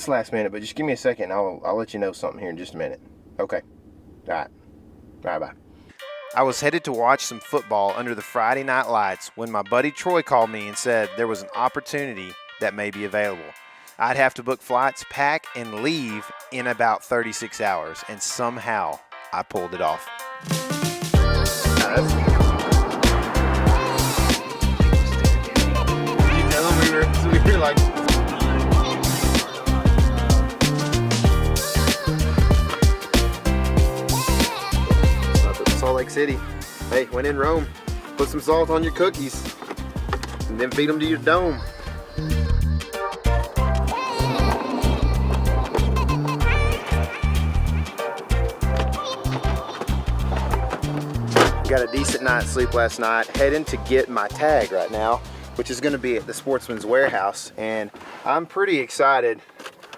It's last minute, but just give me a second. I'll let you know something here in just a minute. Okay. All right. All right, bye. I was headed to watch some football under the Friday night lights when my buddy Troy called me and said there was an opportunity that may be available. I'd have to book flights, pack, and leave in about 36 hours, and somehow I pulled it off. You tell them we were like... Salt Lake City. Hey, when in Rome, put some salt on your cookies and then feed them to your dome. Got a decent night's sleep last night, heading to get my tag right now, which is going to be at the Sportsman's Warehouse, and I'm pretty excited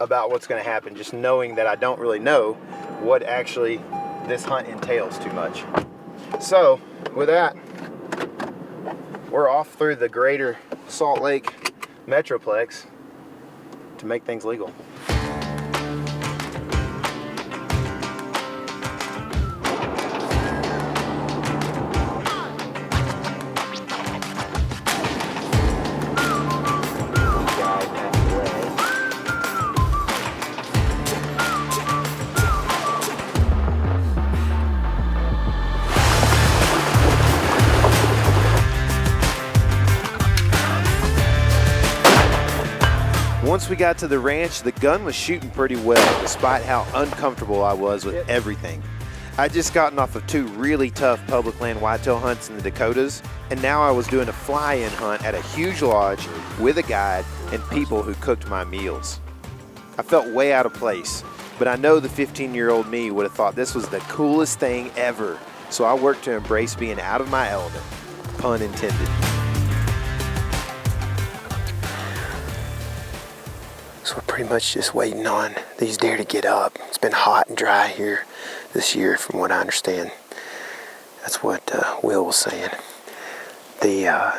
about what's going to happen, just knowing that I don't really know what actually this hunt entails too much. So with that, we're off through the greater Salt Lake Metroplex to make things legal. Once we got to the ranch, the gun was shooting pretty well, despite how uncomfortable I was with everything. I'd just gotten off of 2 really tough public land whitetail hunts in the Dakotas, and now I was doing a fly-in hunt at a huge lodge with a guide and people who cooked my meals. I felt way out of place, but I know the 15-year-old me would have thought this was the coolest thing ever, so I worked to embrace being out of my element, pun intended. So we're pretty much just waiting on these deer to get up. It's been hot and dry here this year from what I understand. That's what Will was saying. The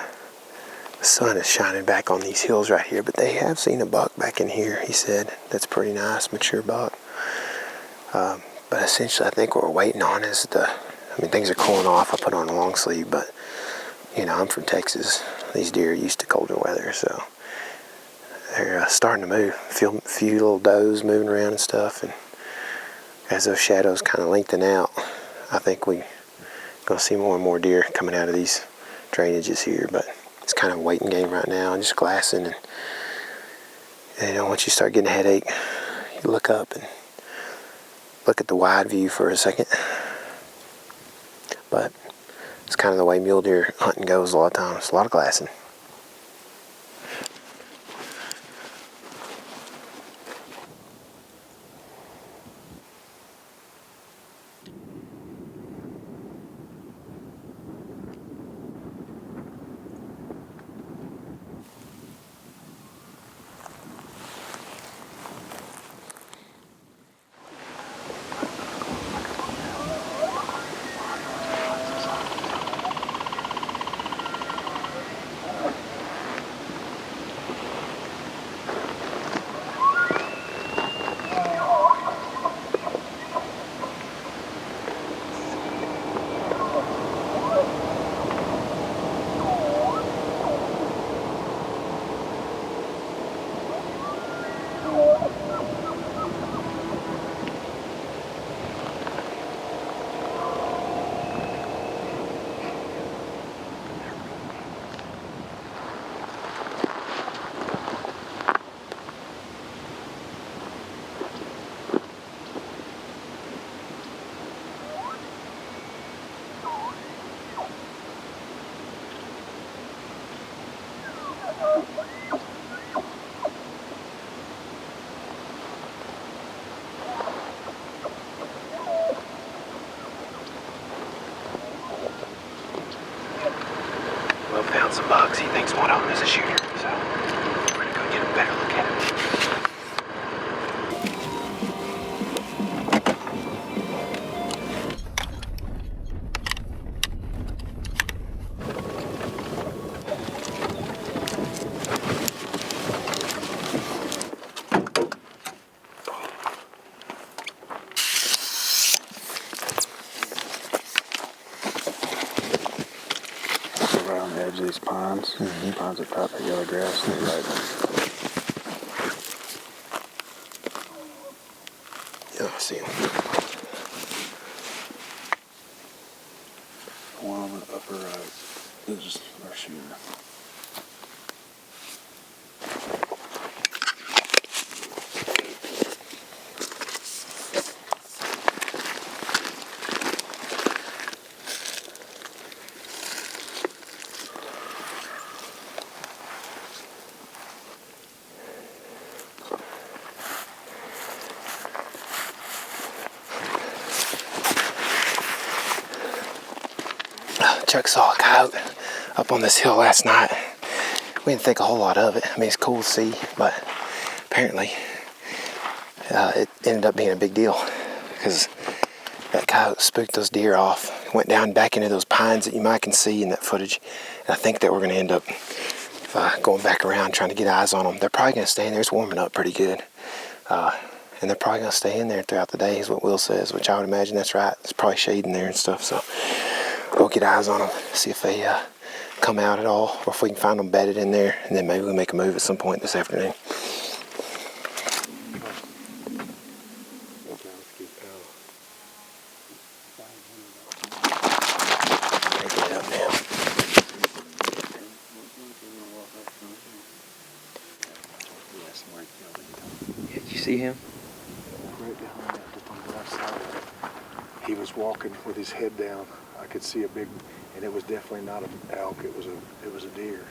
sun is shining back on these hills right here, but they have seen a buck back in here, he said. That's pretty nice, mature buck. But essentially I think what we're waiting on is things are cooling off. I put on a long sleeve, but you know, I'm from Texas. These deer are used to colder weather, so they're starting to move. Feel a few little does moving around and stuff, and as those shadows kind of lengthen out, I think we're going to see more and more deer coming out of these drainages here. But it's kind of a waiting game right now, and just glassing. And you know, once you start getting a headache, you look up and look at the wide view for a second. But it's kind of the way mule deer hunting goes a lot of times. A lot of glassing. Found some bugs. He thinks one of them is a shooter, so we're gonna go get a better look at him. edge of these pines. Pines that top that yellow grass. Right. Yeah, I see him. One on the upper right. This is our shooter. Chuck saw a coyote up on this hill last night. We didn't think a whole lot of it. I mean, it's cool to see, but apparently it ended up being a big deal because that coyote spooked those deer off, went down back into those pines that you might can see in that footage. And I think that we're going to end up going back around trying to get eyes on them. They're probably going to stay in there. It's warming up pretty good. And they're probably going to stay in there throughout the day is what Will says, which I would imagine that's right. It's probably shade in there and stuff, so we'll get eyes on them, see if they come out at all, or if we can find them bedded in there, and then maybe we'll make a move at some point this afternoon. Get up now. Did you see him? Right behind that, just on the left side. He was walking with his head down. I could see a big, and it was definitely not an elk. It was a deer.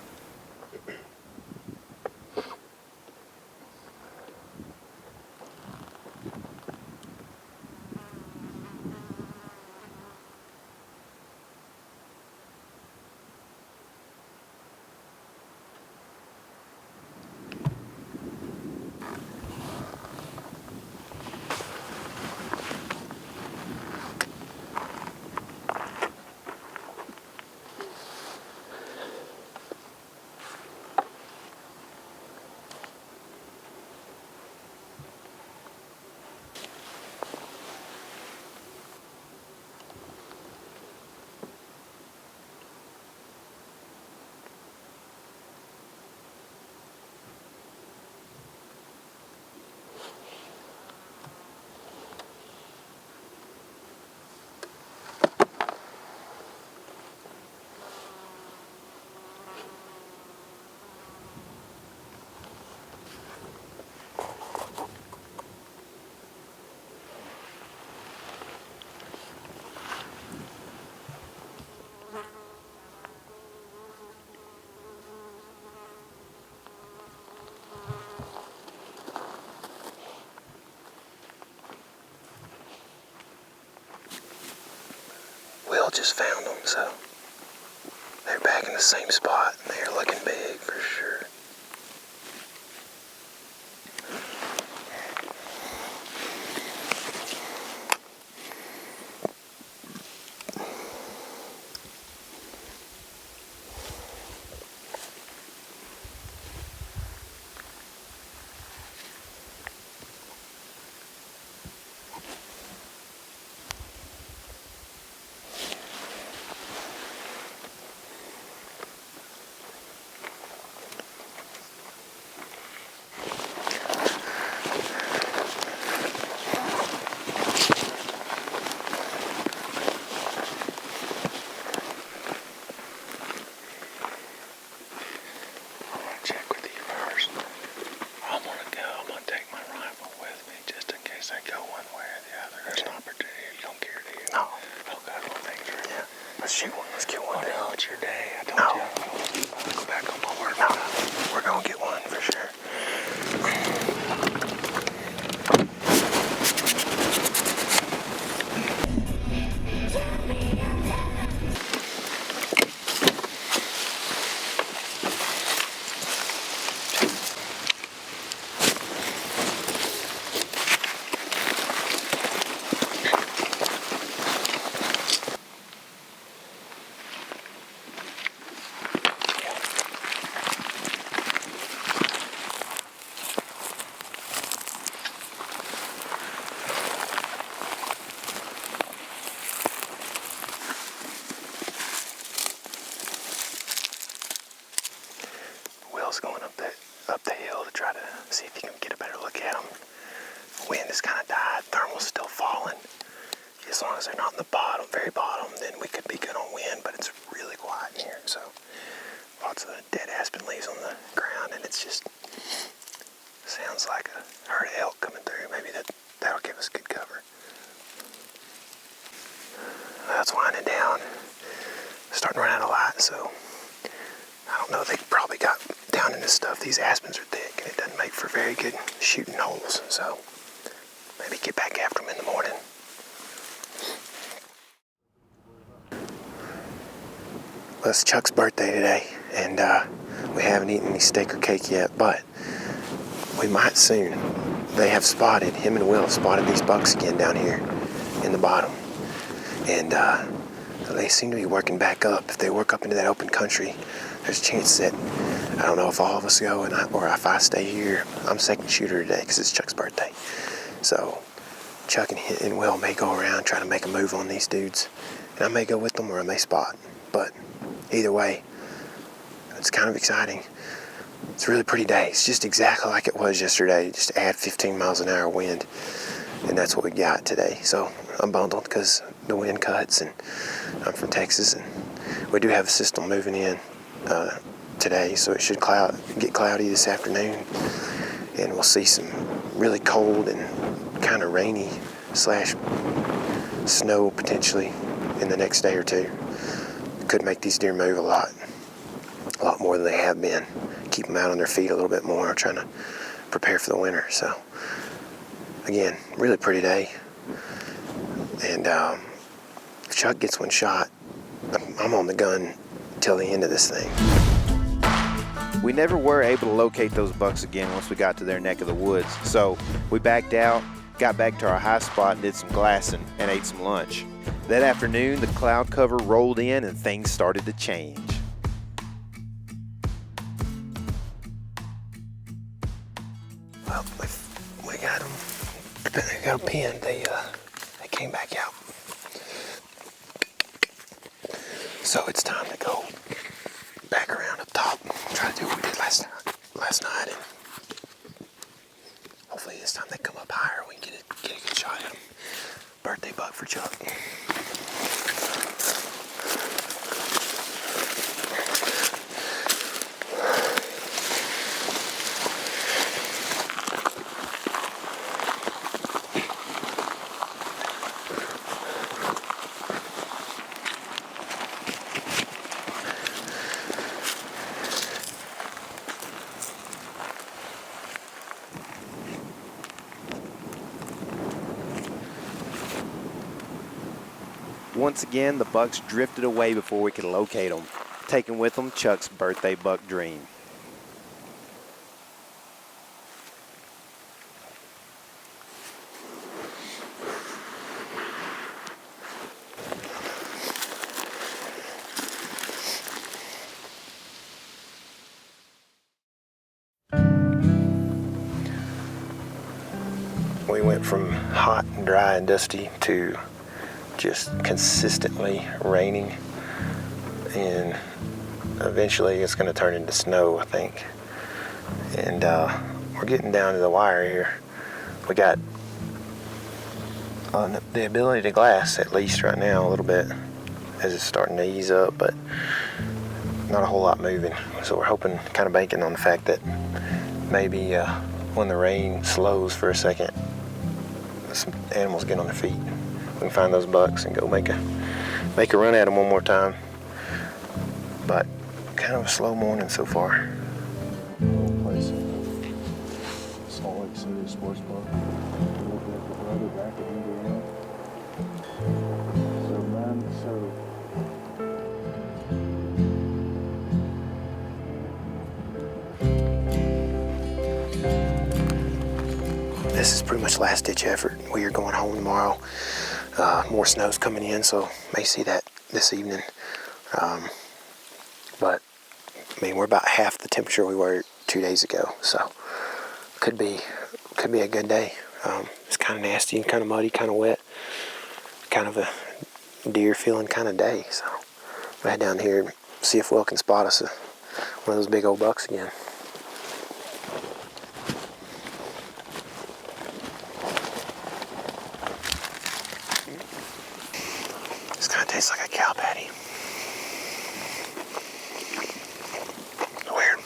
Will just found them, so they're back in the same spot, and they're looking big for sure. Let's shoot one. Let's get one. Oh, no, it's your day. I told No. you. I'm gonna go back on my work. No, we're gonna get one for sure. just kind of died. Thermal's still falling. As long as they're not in the bottom, very bottom, then we could be good on wind, but it's really quiet in here. So lots of dead aspen leaves on the ground, and it's just sounds like a herd of elk coming through. Maybe that'll give us good cover. That's winding down. Starting to run out of light, so I don't know. They probably got down in this stuff. These aspens are thick, and it doesn't make for very good shooting holes. So maybe get back after them in the morning. Well, it's Chuck's birthday today, and we haven't eaten any steak or cake yet, but we might soon. They have spotted, him and Will have spotted these bucks again down here in the bottom. And they seem to be working back up. If they work up into that open country, there's a chance that, I don't know if all of us go or if I stay here. I'm second shooter today because it's Chuck's birthday. So Chuck and Will may go around trying to make a move on these dudes. And I may go with them or I may spot. But either way, it's kind of exciting. It's a really pretty day. It's just exactly like it was yesterday. Just add 15 miles an hour wind. And that's what we got today. So I'm bundled because the wind cuts, and I'm from Texas, and we do have a system moving in today, so it should get cloudy this afternoon, and we'll see some really cold and kind of rainy / snow potentially in the next day or two. Could make these deer move a lot more than they have been. Keep them out on their feet a little bit more, trying to prepare for the winter. So again, really pretty day. And if Chuck gets one shot, I'm on the gun till the end of this thing. We never were able to locate those bucks again once we got to their neck of the woods. So we backed out, got back to our high spot, did some glassing, and ate some lunch. That afternoon, the cloud cover rolled in and things started to change. Well, we got them. They got them pinned. They came back out. So it's time to go back around up top. Try to do what we did last night, and hopefully this time they come up higher. We can get a good shot at them. Birthday buck for Chuck. Once again, the bucks drifted away before we could locate them, taking with them Chuck's birthday buck dream. We went from hot and dry and dusty to just consistently raining, and eventually it's going to turn into snow, I think. And we're getting down to the wire here. We got the ability to glass, at least right now, a little bit as it's starting to ease up, but not a whole lot moving. So we're hoping, kind of banking on the fact that maybe when the rain slows for a second, some animals get on their feet. We can find those bucks and go make a run at them one more time. But kind of a slow morning so far. Old place in Salt Lake City Sports Bar. I lived with the brother back in Indiana. So man, This is pretty much last ditch effort. We are going home tomorrow. More snow's coming in, so may see that this evening. But I mean, we're about half the temperature we were 2 days ago, so could be a good day. It's kind of nasty and kind of muddy, kind of wet, kind of a deer feeling kind of day. So we'll head down here and see if Will can spot us one of those big old bucks again. tastes like a cow patty. Weird.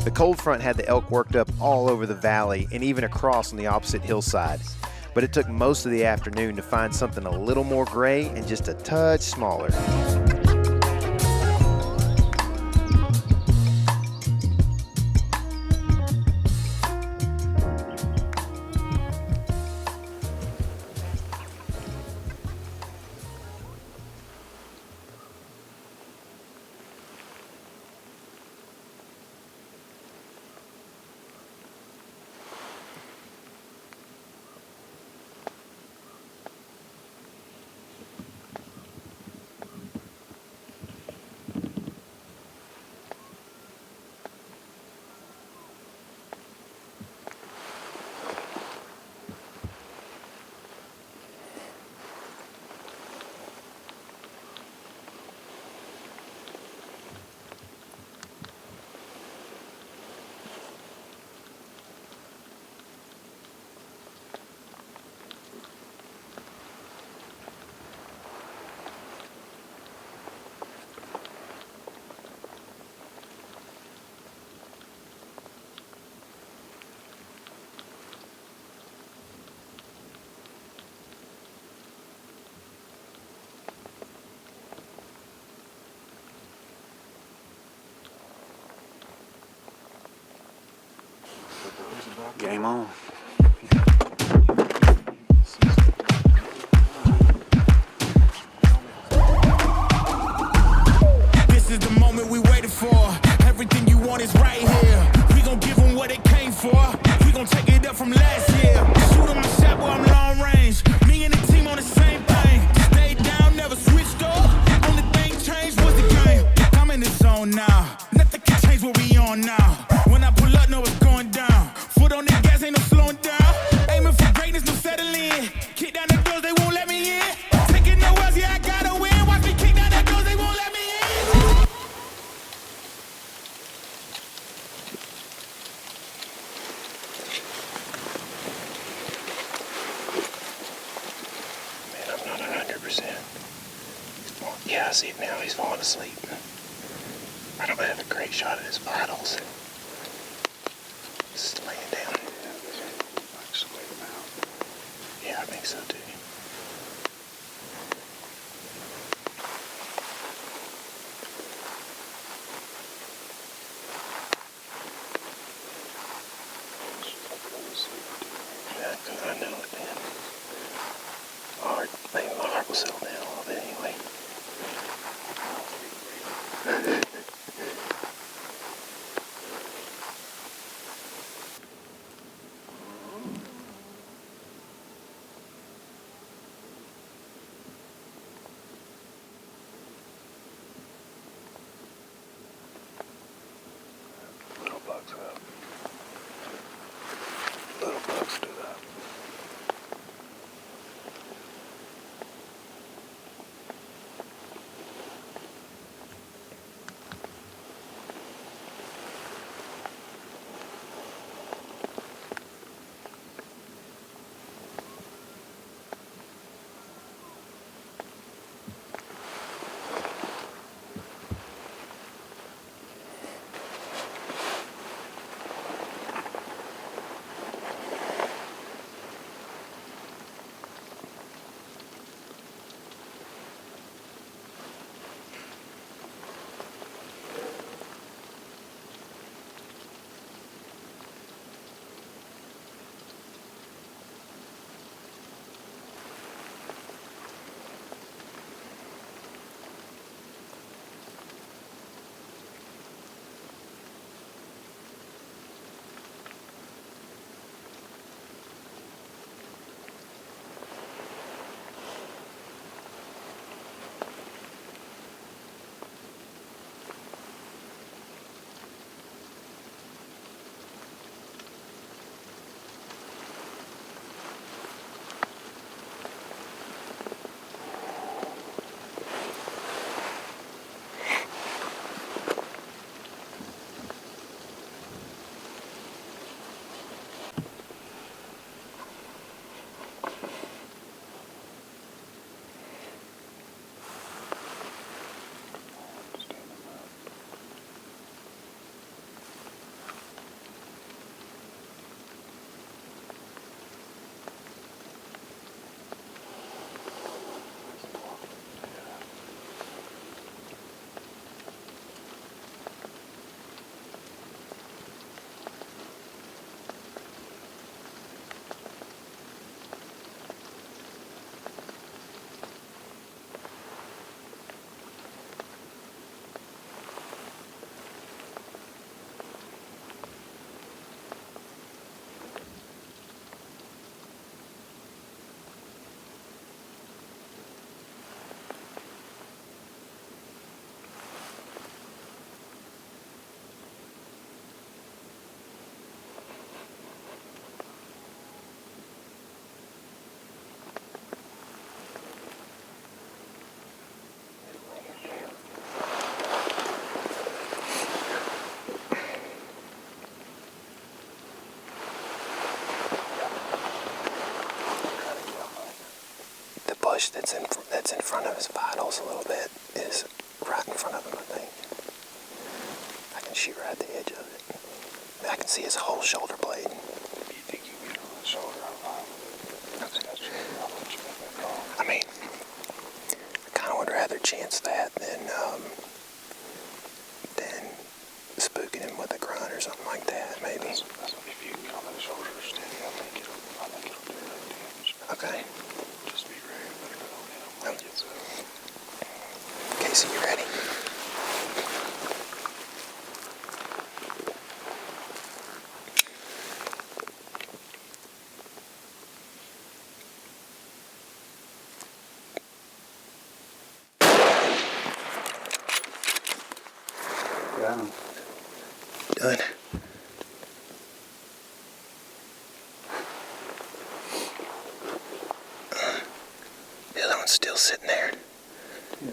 The cold front had the elk worked up all over the valley and even across on the opposite hillside. But it took most of the afternoon to find something a little more gray and just a touch smaller. Game on. This is the moment we waited for. Everything you want is right here. We gon' give them what they came for. We gon' take it up from last year. Shoot 'em a shot while I'm long range. Me and the team on the same thing. Stayed down, never switched up. Only thing changed was the game. I'm in the zone now. Nothing can change what we on now. When I pull up, know it's going down. Foot on the gas, ain't no slowing down. Aiming for greatness, no settling. Kick down the doors, they won't let me in. Taking no else, yeah, I gotta win. Watch me kick down the doors, they won't let me in. Man, I'm not 100%. Yeah, I see it now. He's falling asleep. I don't have a great shot at his vitals. Just laying down. Yeah, I think so too. Yeah, I know it, man. Maybe my heart will settle down a little bit anyway. front of his vitals a little bit is right in front of him, I think. I can shoot right at the edge of it. I can see his whole shoulder blade. You think you can get on the shoulder? I mean, I kind of would rather chance that than spooking him with a grunt or something like that, maybe. If you can get on the shoulder steady, I think it'll do enough damage. Okay. Just be ready to put it on him when he gets up. Casey, you ready? Got him. Done. The other one's still sitting there. Yeah.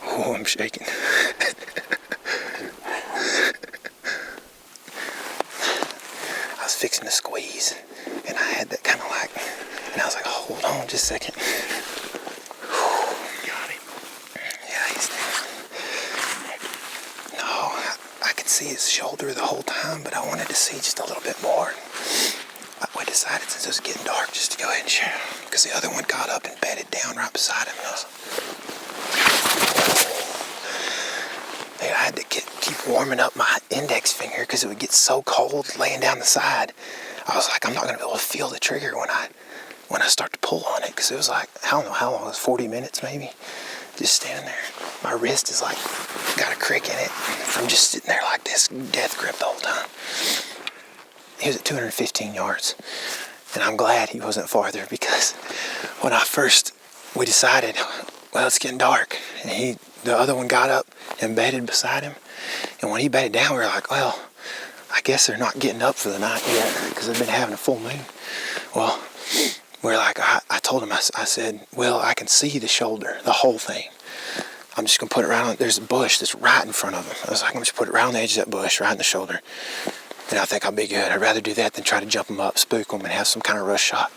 Oh, I'm shaking. I was fixing to squeeze, and I had that kind of like, and I was like, hold on just a second. Got him. Yeah, he's there. No, I could see his shoulder the whole time, but I wanted to see just a little bit more. We decided, since it was getting dark, just to go ahead and shoot him, because the other one got up and bedded down right beside him. I had to keep warming up my index finger because it would get so cold laying down the side. I was like, I'm not going to be able to feel the trigger when I start to pull on it, because it was like, I don't know how long, it was 40 minutes maybe, just standing there. My wrist is like, got a crick in it from just sitting there like this, death grip the whole time. He was at 215 yards, and I'm glad he wasn't farther, because when we decided, well, it's getting dark, and the other one got up and bedded beside him, and when he bedded down, we were like, well, I guess they're not getting up for the night yet, because they've been having a full moon. Well, we're like, I told him, I said, well, I can see the shoulder, the whole thing. I'm just going to put it right on, there's a bush that's right in front of him. I was like, I'm just put it right on the edge of that bush, right in the shoulder. And I think I'll be good. I'd rather do that than try to jump him up, spook him, and have some kind of rush shot.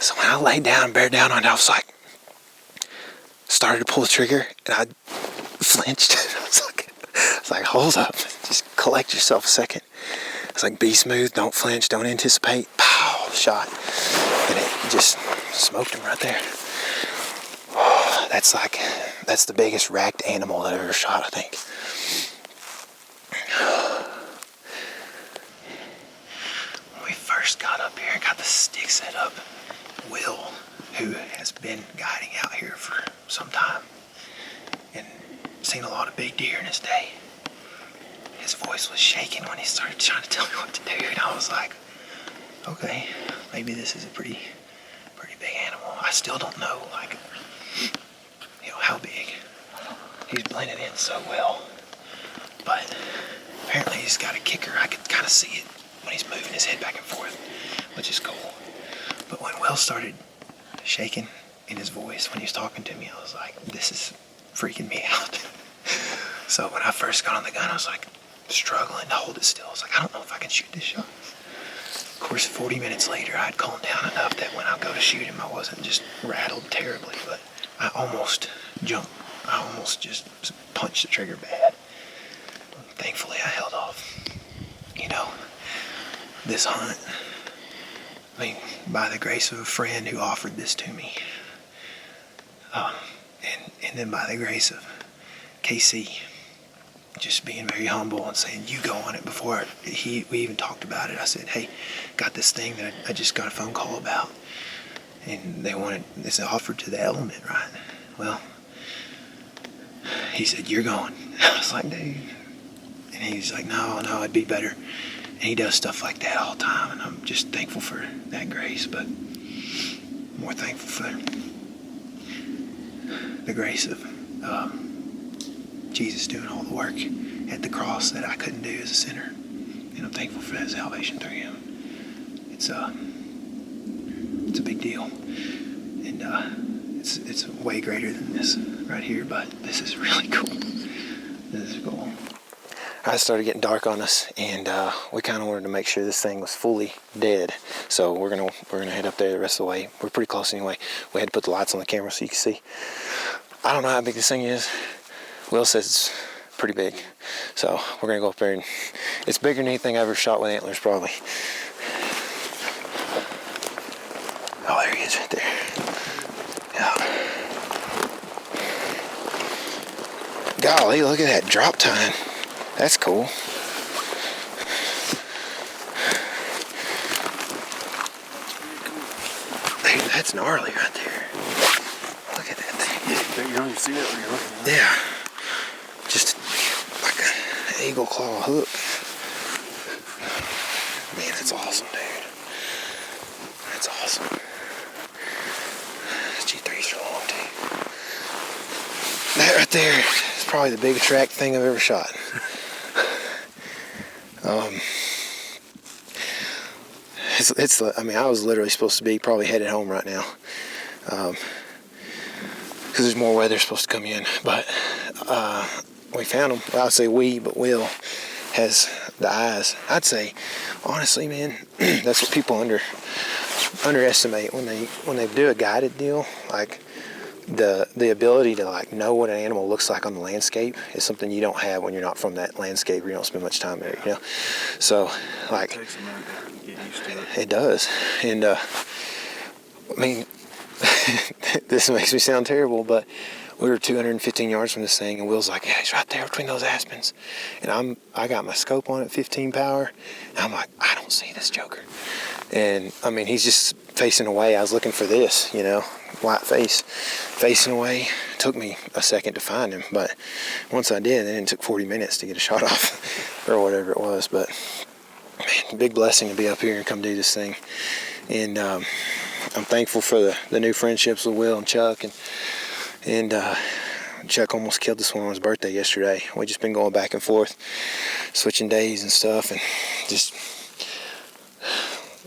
So when I laid down and bared down on it, I was like, started to pull the trigger, and I flinched. I was like, hold up, just collect yourself a second. It's like, be smooth, don't flinch, don't anticipate. Pow, shot. And it just smoked him right there. That's the biggest racked animal that I've ever shot, I think. When we first got up here and got the stick set up, Will, who has been guiding out here for some time and seen a lot of big deer in his day, his voice was shaking when he started trying to tell me what to do, and I was like, okay, maybe this is a pretty big animal. I still don't know, how big. He's blended in so well, but apparently he's got a kicker. I could kind of see it when he's moving his head back and forth, which is cool. But when Will started shaking in his voice when he was talking to me, I was like, this is freaking me out. So when I first got on the gun, I was like struggling to hold it still. I was like, I don't know if I can shoot this shot. Of course, 40 minutes later, I'd calmed down enough that when I go to shoot him, I wasn't just rattled terribly, but I almost jumped. I almost just punched the trigger bad. Thankfully, I held off. This hunt, by the grace of a friend who offered this to me, and then by the grace of KC, just being very humble and saying, you go on it. Before we even talked about it, I said, hey, got this thing that I just got a phone call about, and it's offered to the element, right? Well, he said, you're going. I was like, dude. And he's like, no, it'd be better. And he does stuff like that all the time, and I'm just thankful for that grace, but more thankful for the grace of Jesus doing all the work at the cross that I couldn't do as a sinner. And I'm thankful for that salvation through him. It's a big deal. And it's way greater than this right here, but this is really cool. This is cool. eyes started getting dark on us, and we kind of wanted to make sure this thing was fully dead. So we're gonna head up there the rest of the way. We're pretty close anyway. We had to put the lights on the camera so you can see. I don't know how big this thing is. Will says it's pretty big, so we're gonna go up there, and it's bigger than anything I've ever shot with antlers, probably. Oh, there he is right there. Yeah. Golly, look at that drop time. That's cool. Dude, that's gnarly right there. Look at that thing. You don't even see that when you're looking at it. Yeah. Just like an eagle claw hook. Man, that's awesome, dude. That's awesome. G3s are long, too. That right there is probably the biggest track thing I've ever shot. I mean, I was literally supposed to be probably headed home right now, because there's more weather supposed to come in. But we found them. Well, I'd say we, but Will has the eyes. I'd say, honestly, man, that's what people underestimate when they do a guided deal. Like the ability to like know what an animal looks like on the landscape is something you don't have when you're not from that landscape, or you don't spend much time there, you know. So like, It takes a minute to get used to it. it does. And I mean, this makes me sound terrible, but we were 215 yards from this thing, and Will's like, yeah, he's right there between those aspens. And I got my scope on at 15 power, and I'm like, I don't see this joker. And I mean, he's just facing away. I was looking for this, you know, white face, facing away. It took me a second to find him, but once I did, then it took 40 minutes to get a shot off or whatever it was. But man, big blessing to be up here and come do this thing. And I'm thankful for the new friendships with Will and Chuck. And Chuck almost killed this one on his birthday yesterday. We just been going back and forth, switching days and stuff, and just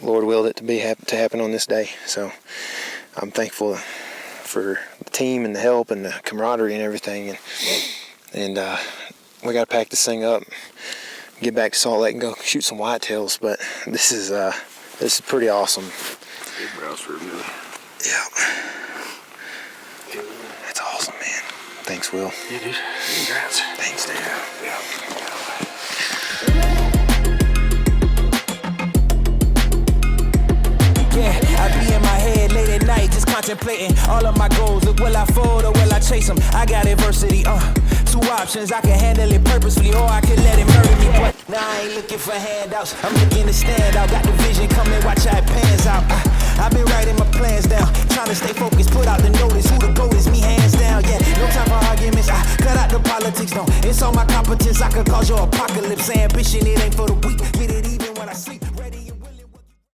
Lord willed it to happen on this day. So I'm thankful for the team and the help and the camaraderie and everything. And we got to pack this thing up, get back to Salt Lake and go shoot some whitetails. But this is pretty awesome. Big browse for a Muley. Yeah. That's awesome, man. Thanks, Will. Yeah, dude. Congrats. Thanks, dude. Yeah. Yeah, I be in my head late at night, just contemplating all of my goals. Look, will I fold or will I chase them? I got adversity, two options. I can handle it purposefully, or I can let it murder me. But now I ain't looking for handouts, I'm looking to stand out. Got the vision coming, watch how it pans out. I've been writing my plans down, trying to stay focused, put out the notice. Who the GOAT is, me hands down, yeah. No time for arguments, I cut out the politics, no. It's all my competence, I could cause your apocalypse. Ambition, it ain't for the weak.